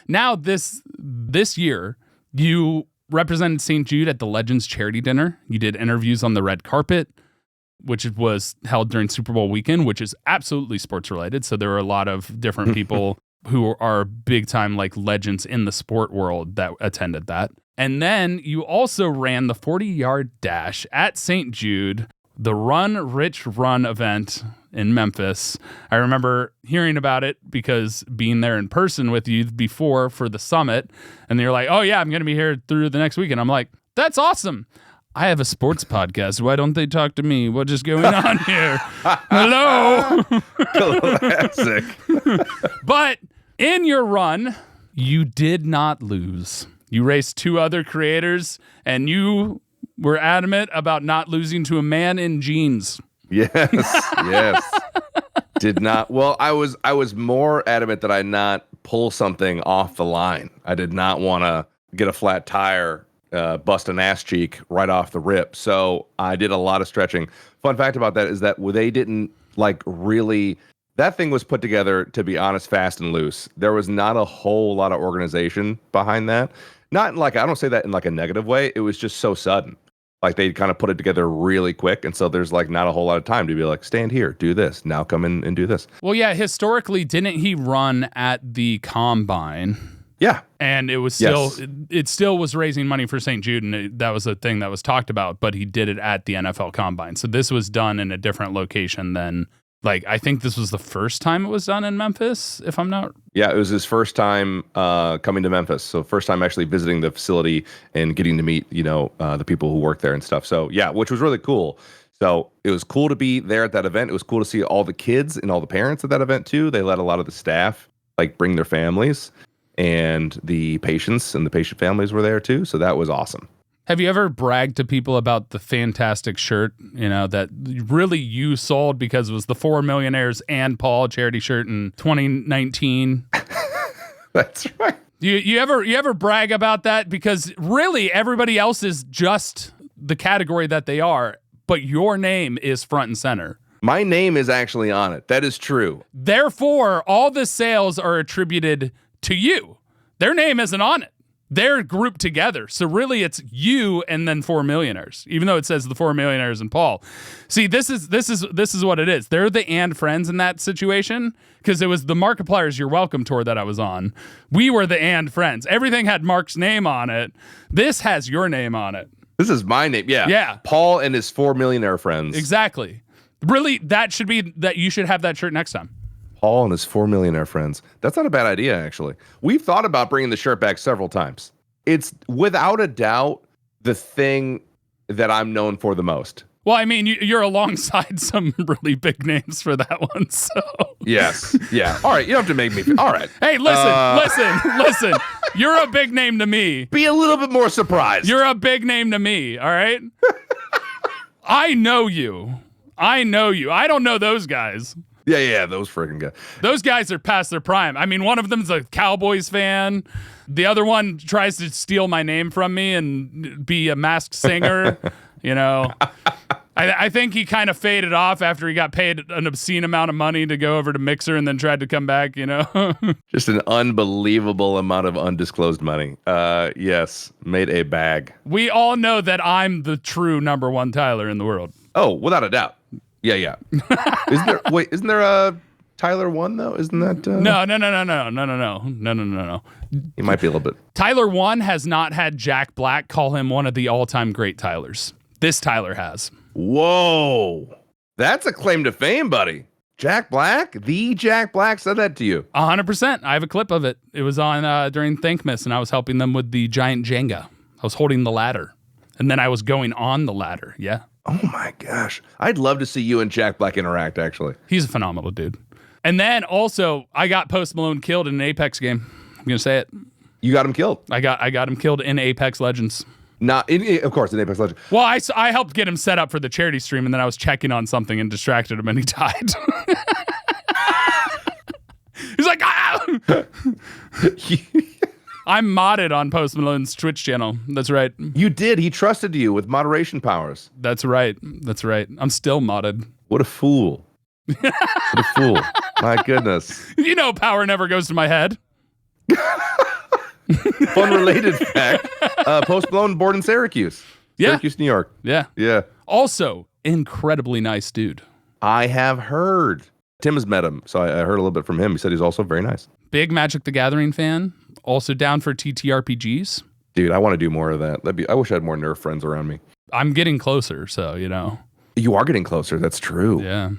Now, this year, you represented St. Jude at the Legends Charity Dinner. You did interviews on the red carpet, which was held during Super Bowl weekend, which is absolutely sports related. So there were a lot of different people who are big time legends in the sport world that attended that. And then you also ran the 40-yard dash at St. Jude, the Run Rich Run event in Memphis. I remember hearing about it because being there in person with you before for the summit, and you're like, oh yeah, I'm going to be here through the next weekend. I'm like, that's awesome. I have a sports podcast. Why don't they talk to me? What is going on here? Hello. Classic. But in your run, you did not lose. You raced two other creators, and you were adamant about not losing to a man in jeans. Yes. Did not. Well, I was more adamant that I not pull something off the line. I did not want to get a flat tire, bust an ass cheek right off the rip. So I did a lot of stretching. Fun fact about that is that they didn't really. That thing was put together, to be honest, fast and loose. There was not a whole lot of organization behind that. Not I don't say that in a negative way. It was just so sudden. They kind of put it together really quick. And so there's not a whole lot of time to be stand here, do this. Now come in and do this. Well, yeah, historically, didn't he run at the Combine? Yeah. And it was still, it still was raising money for St. Jude. And that was a thing that was talked about, but he did it at the NFL Combine. So this was done in a different location than I think this was the first time it was done in Memphis, if I'm not. Yeah, it was his first time coming to Memphis. So first time actually visiting the facility and getting to meet, the people who work there and stuff. So yeah, which was really cool. So it was cool to be there at that event. It was cool to see all the kids and all the parents at that event too. They let a lot of the staff bring their families, and the patients and the patient families were there too. So that was awesome. Have you ever bragged to people about the fantastic shirt, that really you sold because it was the 4 Millionaires and Paul charity shirt in 2019? That's right. You ever brag about that? Because really everybody else is just the category that they are, but your name is front and center. My name is actually on it. That is true. Therefore, all the sales are attributed to you. Their name isn't on it. They're grouped together. So really it's you and then 4 millionaires, even though it says the 4 millionaires and Paul. See, this is what it is. They're the and friends in that situation because it was the Markiplier's You're Welcome tour that I was on. We were the and friends. Everything had Mark's name on it. This has your name on it. This is my name. Yeah. Yeah. Paul and his 4 millionaire friends. Exactly. Really, you should have that shirt next time. Paul and his 4 millionaire friends. That's not a bad idea, actually. We've thought about bringing the shirt back several times. It's without a doubt the thing that I'm known for the most. Well, I mean, you're alongside some really big names for that one, so. Yes. Yeah. All right. You don't have to make me. All right. Hey, listen. You're a big name to me. Be a little bit more surprised. You're a big name to me, all right? I know you. I don't know those guys. Yeah, those freaking guys. Those guys are past their prime. I mean, one of them's a Cowboys fan. The other one tries to steal my name from me and be a masked singer. I think he kind of faded off after he got paid an obscene amount of money to go over to Mixer and then tried to come back, Just an unbelievable amount of undisclosed money. Yes, made a bag. We all know that I'm the true number one Tyler in the world. Oh, without a doubt. Yeah. Isn't there a Tyler 1 though? Isn't that No. He might be a little bit. Tyler 1 has not had Jack Black call him one of the all-time great Tylers. This Tyler has. Whoa. That's a claim to fame, buddy. Jack Black? The Jack Black said that to you. 100%. I have a clip of it. It was on during Thankmas, and I was helping them with the giant Jenga. I was holding the ladder, and then I was going on the ladder. Yeah. Oh my gosh. I'd love to see you and Jack Black interact, actually. He's a phenomenal dude. And then also, I got Post Malone killed in an Apex game. I'm going to say it. You got him killed? I got him killed in Apex Legends. Of course, in Apex Legends. Well, I helped get him set up for the charity stream, and then I was checking on something and distracted him, and he died. He's like, ah! I'm modded on Post Malone's Twitch channel. That's right. You did. He trusted you with moderation powers. That's right. I'm still modded. What a fool. What a fool. My goodness. Power never goes to my head. Fun related fact. Post Malone born in Syracuse. Yeah. Syracuse, New York. Yeah. Also, incredibly nice dude. I have heard. Tim has met him, so I heard a little bit from him. He said he's also very nice. Big Magic the Gathering fan. Also down for TTRPGs. Dude, I want to do more of that. I wish I had more Nerf friends around me. I'm getting closer, so You are getting closer. That's true. Yeah.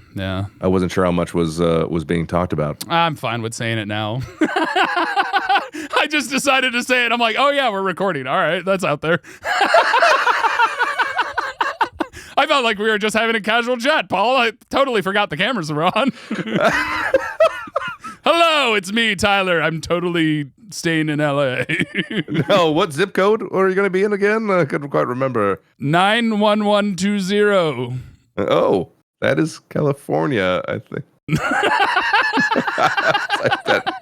I wasn't sure how much was being talked about. I'm fine with saying it now. I just decided to say it. I'm like, oh yeah, we're recording. All right, that's out there. I felt like we were just having a casual chat, Paul. I totally forgot the cameras were on. Hello, it's me, Tyler. I'm totally staying in LA. No, what zip code are you going to be in again? I couldn't quite remember. 91120. Oh, that is California, I think. Like that.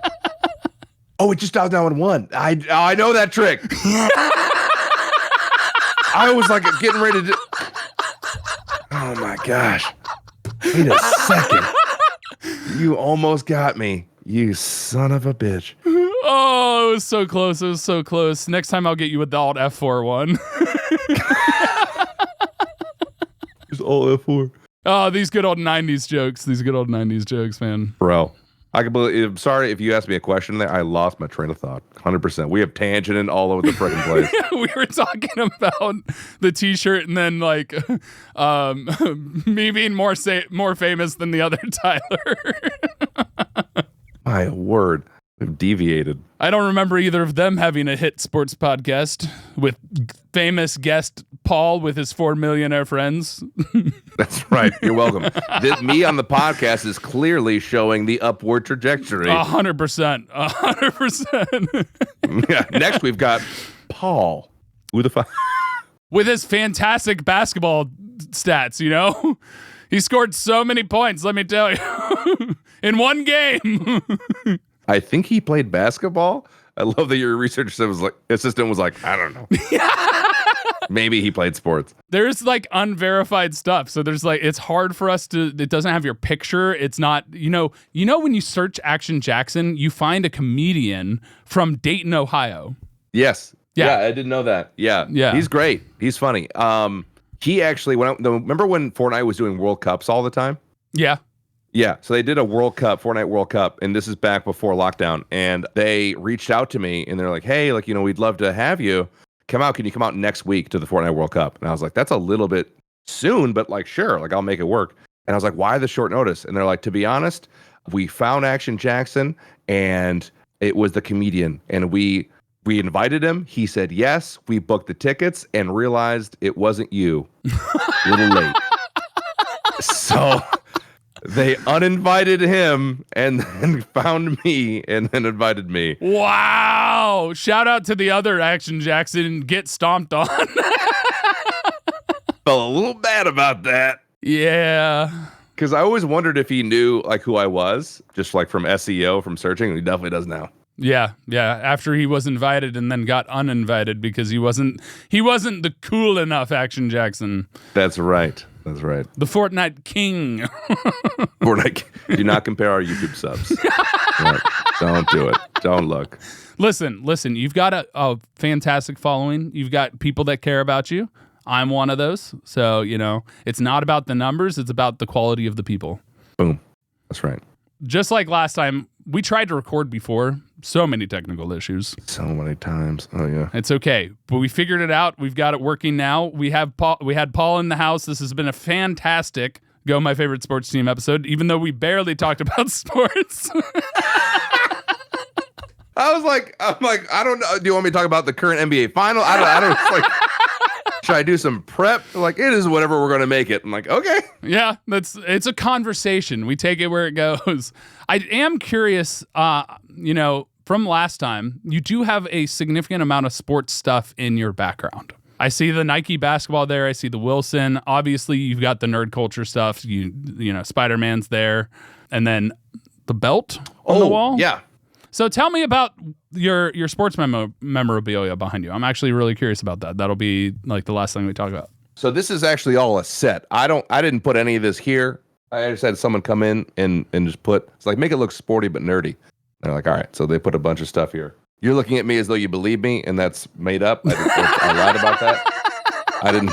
Oh, it just dialed 911. I know that trick. I was like getting ready to. Oh my gosh! Wait a second. You almost got me. You son of a bitch. Oh, it was so close. It was so close. Next time I'll get you with the Alt F4 one. It's Alt F4. Oh, these good old 90s jokes. These good old 90s jokes, man. Bro, I'm sorry if you asked me a question there. I lost my train of thought. 100%. We have tangented all over the freaking place. We were talking about the T-shirt and then like me being more famous than the other Tyler. My word. We've deviated. I don't remember either of them having a hit sports podcast with famous guest Paul with his 4 millionaire friends. That's right. You're welcome. Me on the podcast is clearly showing the upward trajectory. 100%. 100%. Yeah. Next, we've got Paul. Who the fuck? With his fantastic basketball stats, He scored so many points, let me tell you. In one game. I think he played basketball. I love that your research assistant was like, I don't know. Maybe he played sports. There's like unverified stuff. So there's like, it's hard for us it doesn't have your picture. It's not, when you search ActionJaxon, you find a comedian from Dayton, Ohio. Yes. Yeah. I didn't know that. Yeah. Yeah. He's great. He's funny. He actually remember when Fortnite was doing World Cups all the time? Yeah. Yeah. So they did a Fortnite World Cup, and this is back before lockdown. And they reached out to me and they're like, hey, like, we'd love to have you come out. Can you come out next week to the Fortnite World Cup? And I was like, that's a little bit soon, but like, sure, like I'll make it work. And I was like, why the short notice? And they're like, to be honest, we found ActionJaxon and it was the comedian, and we invited him. He said yes. We booked the tickets and realized it wasn't you. A little late. So they uninvited him and then found me and then invited me. Wow. Shout out to the other ActionJaxon. Get stomped on. Felt a little bad about that. Yeah. Because I always wondered if he knew like who I was, just like from SEO, from searching. He definitely does now. Yeah. After he was invited and then got uninvited because he wasn't the cool enough ActionJaxon. That's right. The Fortnite King. Fortnite. Do not compare our YouTube subs. Don't do it. Don't look. Listen. You've got a fantastic following. You've got people that care about you. I'm one of those. So, it's not about the numbers. It's about the quality of the people. Boom. That's right. Just like last time, we tried to record before. So many technical issues. So many times. Oh, yeah. It's okay. But we figured it out. We've got it working now. We had Paul in the house. This has been a fantastic Go My Favorite Sports Team episode, even though we barely talked about sports. I'm like, I don't know. Do you want me to talk about the current NBA final? I don't like, should I do some prep? Like, it is whatever we're going to make it. I'm like, okay. Yeah, it's a conversation. We take it where it goes. I am curious, from last time, you do have a significant amount of sports stuff in your background. I see the Nike basketball there. I see the Wilson. Obviously, you've got the nerd culture stuff. You know, Spider-Man's there. And then the belt on the wall. Yeah. So tell me about your sports memorabilia behind you. I'm actually really curious about that. That'll be like the last thing we talk about. So this is actually all a set. I didn't put any of this here. I just had someone come in and just it's like, make it look sporty but nerdy. And they're like, all right. So they put a bunch of stuff here. You're looking at me as though you believe me, and that's made up. I lied about that. I didn't.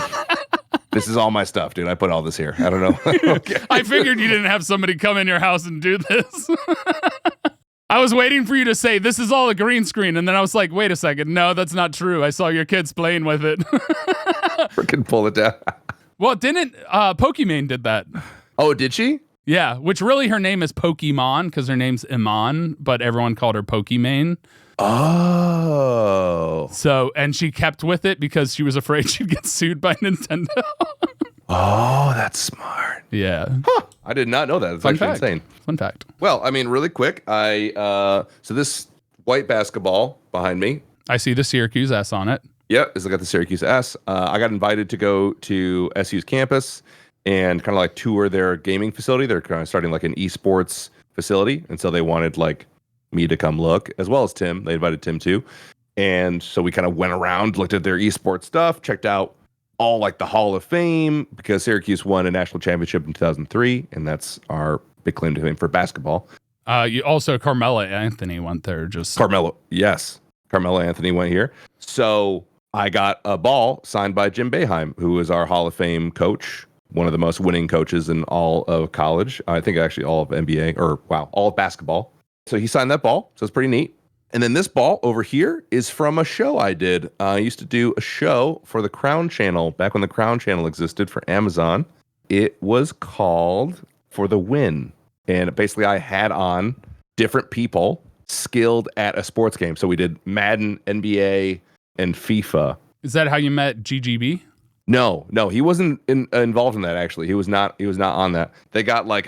This is all my stuff, dude. I put all this here. I don't know. Okay. I figured you didn't have somebody come in your house and do this. I was waiting for you to say, this is all a green screen. And then I was like, wait a second. No, that's not true. I saw your kids playing with it. Freaking pull it down. Well, didn't Pokimane did that? Oh, did she? Yeah, which really her name is Pokemon because her name's Iman, but everyone called her Pokimane. Oh. So, and she kept with it because she was afraid she'd get sued by Nintendo. Oh, that's smart. Yeah. Huh. I did not know that. It's actually insane. Fun fact. Well, I mean, really quick, so this white basketball behind me. I see the Syracuse S on it. Yep, it's got the Syracuse S. I got invited to go to SU's campus and kind of like tour their gaming facility. They're kind of starting like an esports facility. And so they wanted like me to come look, as well as Tim. They invited Tim too. And so we kind of went around, looked at their esports stuff, checked out all like the Hall of Fame, because Syracuse won a national championship in 2003. And that's our big claim to fame for basketball. You also, Carmelo Anthony went there. Yes. Carmelo Anthony went here. So I got a ball signed by Jim Boeheim, who is our Hall of Fame coach, one of the most winning coaches in all of college. I think actually all of NBA, all of basketball. So he signed that ball. So it's pretty neat. And then this ball over here is from a show I did. I used to do a show for the Crown Channel back when the Crown Channel existed for Amazon. It was called For the Win. And basically I had on different people skilled at a sports game. So we did Madden, NBA, and FIFA. Is that how you met GGB? No, he wasn't involved in that. Actually, he was not on that. They got like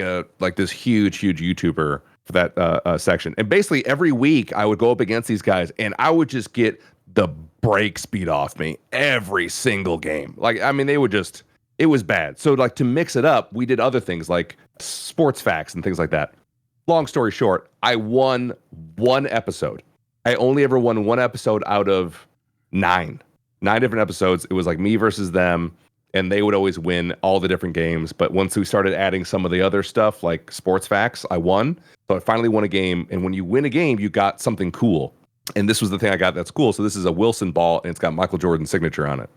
this huge YouTuber for that section. And basically every week I would go up against these guys and I would just get the brakes beat off me every single game. Like, I mean, it was bad. So like to mix it up, we did other things like sports facts and things like that. Long story short, I won one episode. I only ever won one episode out of 9 different episodes. It was like me versus them, and they would always win all the different games. But once we started adding some of the other stuff, like sports facts, I won. So I finally won a game. And when you win a game, you got something cool. And this was the thing I got that's cool. So this is a Wilson ball, and it's got Michael Jordan's signature on it.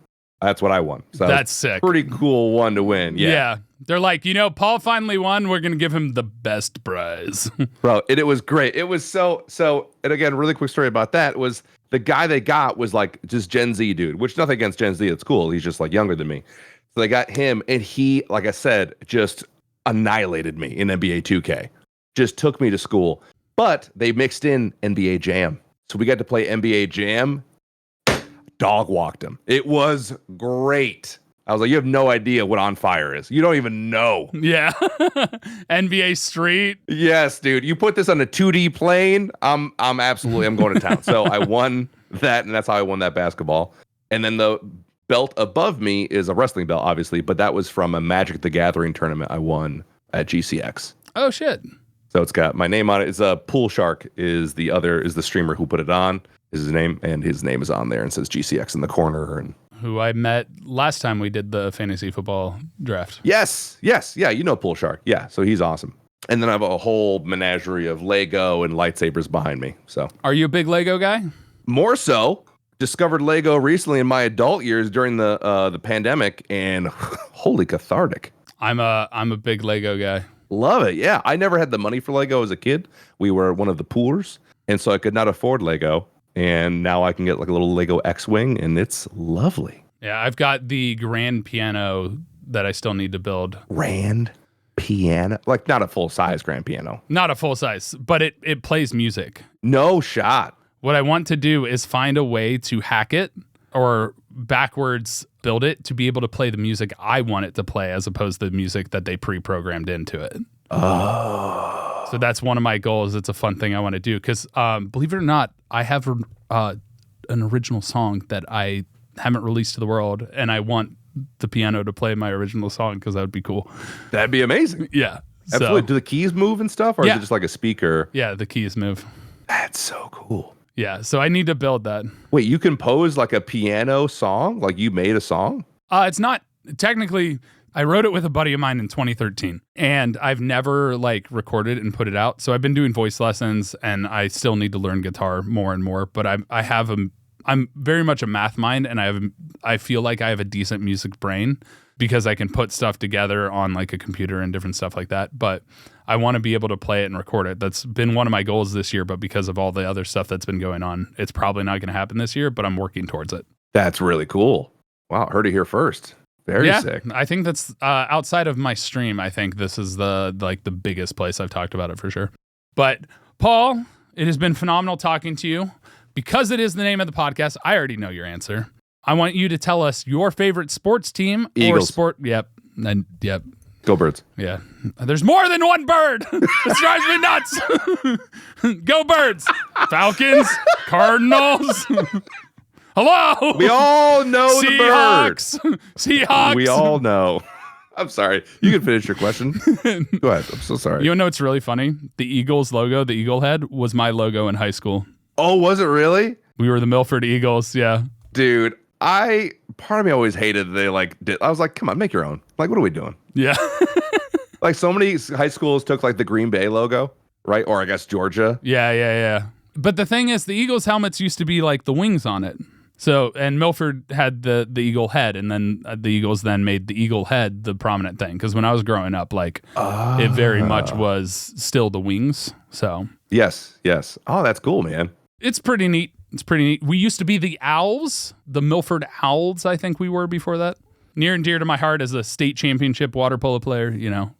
That's what I won. So that's sick. Pretty cool one to win. Yeah. They're like, Paul finally won. We're going to give him the best prize. Bro, it was great. It was so, and again, really quick story about that was the guy they got was like just Gen Z dude, which nothing against Gen Z. It's cool. He's just like younger than me. So they got him, and he, like I said, just annihilated me in NBA 2K. Just took me to school. But they mixed in NBA Jam. So we got to play NBA Jam. Dog walked him. It was great. I was like, you have no idea what On Fire is. You don't even know. Yeah. NBA Street. Yes, dude. You put this on a 2D plane, I'm going to town. So I won that, and that's how I won that basketball. And then the belt above me is a wrestling belt, obviously, but that was from a Magic the Gathering tournament I won at GCX. Oh shit. So it's got my name on it. It's Pool Shark is the streamer who put it on. Is his name, and his name is on there and says GCX in the corner. And who I met last time we did the fantasy football draft. Yes. Yeah, Pool Shark. Yeah, so he's awesome. And then I have a whole menagerie of Lego and lightsabers behind me. So are you a big Lego guy? More so. Discovered Lego recently in my adult years during the pandemic, and holy cathartic. I'm a big Lego guy. Love it. Yeah, I never had the money for Lego as a kid. We were one of the poor's, and so I could not afford Lego. And now I can get like a little Lego X-Wing, and it's lovely. Yeah, I've got the grand piano that I still need to build. Grand piano? Like not a full-size grand piano. Not a full-size, but it plays music. No shot. What I want to do is find a way to hack it or backwards build it to be able to play the music I want it to play as opposed to the music that they pre-programmed into it. Oh. So that's one of my goals. It's a fun thing I want to do because believe it or not, I have an original song that I haven't released to the world, and I want the piano to play my original song because that would be cool. That'd be amazing. Yeah. Absolutely. Do the keys move and stuff, or is it just like a speaker? Yeah, the keys move. That's so cool. Yeah, so I need to build that. Wait, you compose like a piano song? Like you made a song? It's not technically. I wrote it with a buddy of mine in 2013, and I've never like recorded it and put it out. So I've been doing voice lessons, and I still need to learn guitar more and more. But I'm very much a math mind, and I feel like I have a decent music brain because I can put stuff together on like a computer and different stuff like that. But I want to be able to play it and record it. That's been one of my goals this year, but because of all the other stuff that's been going on, it's probably not going to happen this year, but I'm working towards it. That's really cool. Wow, heard it here first. Very sick. I think that's outside of my stream. I think this is the biggest place I've talked about it for sure. But Paul, it has been phenomenal talking to you. Because it is the name of the podcast, I already know your answer. I want you to tell us your favorite sports team Eagles. or sport. Yep. Go Birds. Yeah. There's more than one bird. It drives me nuts. Go Birds. Falcons. Cardinals. Hello. We all know the bird. Seahawks. We all know. I'm sorry. You can finish your question. Go ahead. I'm so sorry. You know what's really funny? The Eagles logo, the eagle head, was my logo in high school. Oh, was it really? We were the Milford Eagles. Yeah. Dude, part of me always hated they I was like, come on, make your own. Like, what are we doing? Yeah. Like so many high schools took like the Green Bay logo, right? Or I guess Georgia. Yeah. But the thing is, the Eagles helmets used to be like the wings on it. So, and Milford had the eagle head, and then the Eagles then made the eagle head the prominent thing. Because when I was growing up, it very much was still the wings. So yes. Oh, that's cool, man. It's pretty neat. We used to be the Owls, the Milford Owls. I think we were before that. Near and dear to my heart as a state championship water polo player.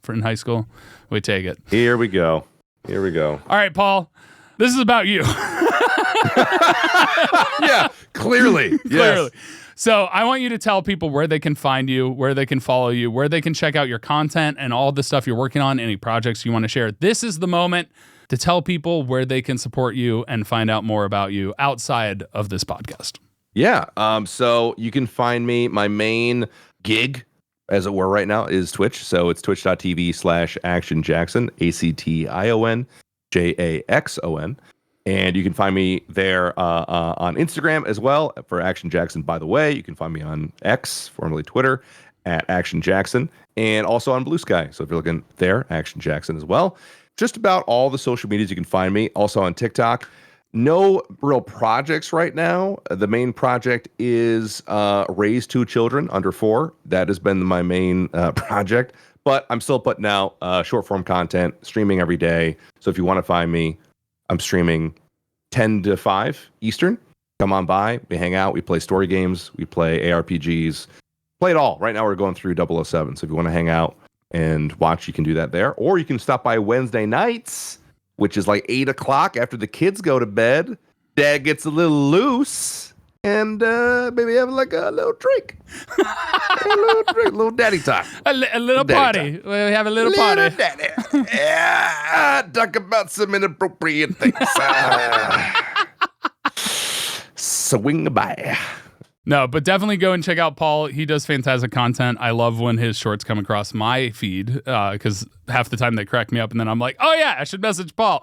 For in high school, we take it. Here we go. All right, Paul. This is about you. Yeah, clearly. Yes. So I want you to tell people where they can find you, where they can follow you, where they can check out your content and all the stuff you're working on, any projects you want to share. This is the moment to tell people where they can support you and find out more about you outside of this podcast. Yeah. So you can find me. My main gig, as it were right now, is Twitch. So it's twitch.tv/ActionJaxon, ActionJaxon. And you can find me there on Instagram as well for ActionJaxon. By the way, you can find me on X, formerly Twitter, at ActionJaxon, and also on Blue Sky. So if you're looking there, ActionJaxon as well. Just about all the social medias you can find me. Also on TikTok. No real projects right now. The main project is raise 2 children under 4. That has been my main project. But I'm still putting out short form content, streaming every day. So if you want to find me, I'm streaming 10 to 5 Eastern. Come on by. We hang out. We play story games. We play ARPGs. Play it all. Right now we're going through 007. So if you want to hang out and watch, you can do that there. Or you can stop by Wednesday nights, which is like 8 o'clock after the kids go to bed. Dad gets a little loose, and maybe have like a little drink. A little daddy time. A little party. We have a little party. Daddy. Yeah, talk about some inappropriate things. Swing by. No, but definitely go and check out Paul. He does fantastic content. I love when his shorts come across my feed because half the time they crack me up, and then I'm like, oh yeah, I should message Paul.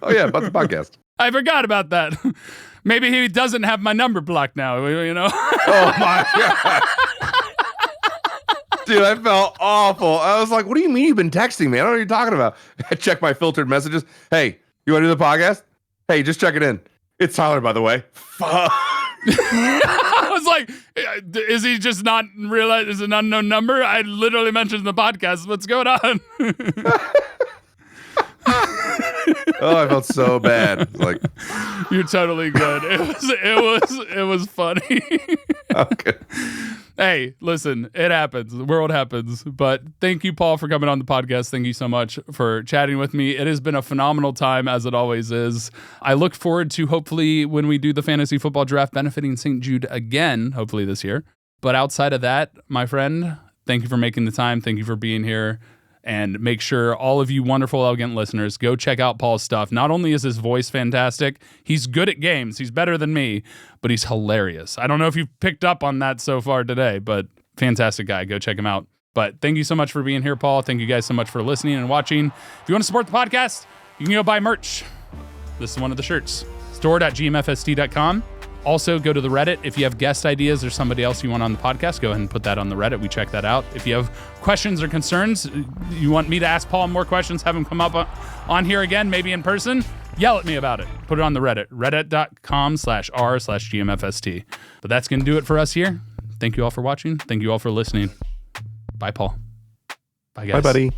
Oh yeah, about the podcast. I forgot about that. Maybe he doesn't have my number blocked now, you know? Oh my God. Dude, I felt awful. I was like, what do you mean you've been texting me? I don't know what you're talking about. I checked my filtered messages. Hey, you want to do the podcast? Hey, just check it in. It's Tyler, by the way. Fuck. I was like, is he just not realize it's an unknown number? I literally mentioned in the podcast. What's going on? Oh, I felt so bad. Like, you're totally good. It was funny. Okay. Hey, listen, it happens. The world happens. But thank you, Paul, for coming on the podcast. Thank you so much for chatting with me. It has been a phenomenal time, as it always is. I look forward to hopefully when we do the fantasy football draft benefiting St. Jude again, hopefully this year. But outside of that, my friend, thank you for making the time. Thank you for being here. And make sure all of you wonderful, elegant listeners, go check out Paul's stuff. Not only is his voice fantastic, he's good at games. He's better than me, but he's hilarious. I don't know if you've picked up on that so far today, but fantastic guy. Go check him out. But thank you so much for being here, Paul. Thank you guys so much for listening and watching. If you want to support the podcast, you can go buy merch. This is one of the shirts. store.gmfst.com. Also, go to the Reddit. If you have guest ideas or somebody else you want on the podcast, go ahead and put that on the Reddit. We check that out. If you have questions or concerns, you want me to ask Paul more questions, have him come up on here again, maybe in person, yell at me about it. Put it on the Reddit, reddit.com/r/GMFST. But that's going to do it for us here. Thank you all for watching. Thank you all for listening. Bye, Paul. Bye, guys. Bye, buddy.